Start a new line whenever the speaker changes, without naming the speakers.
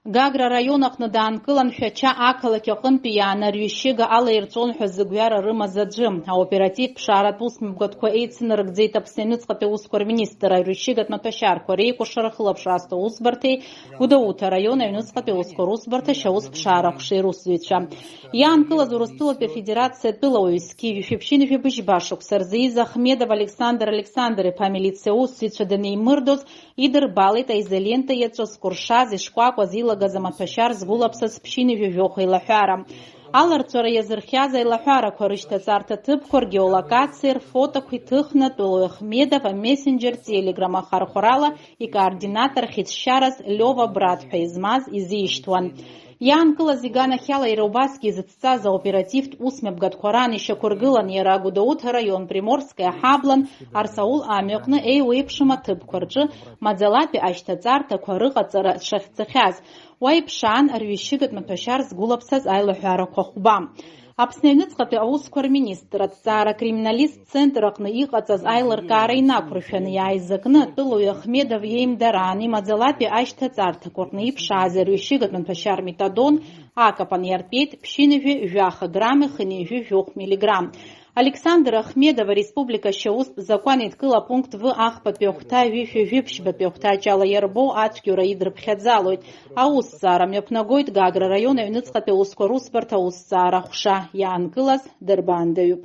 Гагра район аҟны даанкылан Шәача ақалақь аҟынтәи иаанарҩышьыга алаирҵәон ҳәа зыгәҩара рымаз аӡәы. Аоператив ԥшааратә усмҩаԥгатәқәа еицынарыгӡеит Аԥсны Аҩныҵҟатәи аусқәа рминистр, аирҩышьыгатә маҭәашьарақәа реикәыршара хылаԥшразтә аусбарҭеи, Гәдоуҭа араион Аҩныҵҟатәи аусқәа русбарҭа шьаусԥшаарахәшеи русзуҩцәа. Иаанкылаз Урыстәылатәи Афедерациа тәылауаҩс Шәиԥшьынажәи быжьба рзы Ахмедов Александр Александр-иԥа амилициа аусзуҩцәа данеимырдоз идырбалеит аизолента иаҵәа зкәыршаз ишкәакәаз илагаз амаҭәашьар згәылаԥсаз Ԥшьынажәи жәохә еилаҳәара. Аларҵәара иазырхиаз аилаҳәарақәа рышьҭаҵарҭа ҭыԥқәа ргеолокациа рфотоқәа иҭыхны Тәылаҩ Ахмедов амессенџьер телеграм ахархәарала икоординатор хьыҵшьараз Лиова Брат ҳәа измаз изишьҭуан. Иаанкылаз иганахьала иара убасгьы изыцҵаз аоперативтә усмҩаԥгатәқәа ран ишьақәыргылан иара Гәдоуҭа араион Приморскиа Ҳаблан Арсаул амҩаҟны еиуеиԥшым аҭыԥқәа рҿы маӡалатәи ашьҭаҵарҭақәа рыҟаҵара шахьӡахьаз. Уа иԥшаан арҩышьыгатә маҭәашьар згәылаԥсаз аилаҳәарақәа хәба. Аԥсны Аҩныҵҟатәи аусқәа рминистр аҭҵаара криминалист центр аҟны иҟаҵаз аилыркаара инақәыршәаны иааизакны Тәылаҩ Ахмедов иеимдараан имаӡалатәи ашьҭаҵарҭақәа рҟны иԥшааз арҩышьыгатә маҭәашьар метадон акапан иартәеит Ԥшьынажәи жәаха грамми Хынҩажәи жәохә миллиграмм. Александр Ахмедов ареспублика шьаустә закәанеидкыла пункт В ахԥатәи ахәҭа ҩышәа-ҩыԥшьбатәи ахәҭаҷала иарбоу ацәгьоура идырԥхьаӡалоит. Аусҭҵаара мҩаԥнагоит Гагра раион Аҩныҵҟатәи аусқәа русбарҭа аусҭҵаара ҟәша. Иаанкылаз дырбаандаҩуп.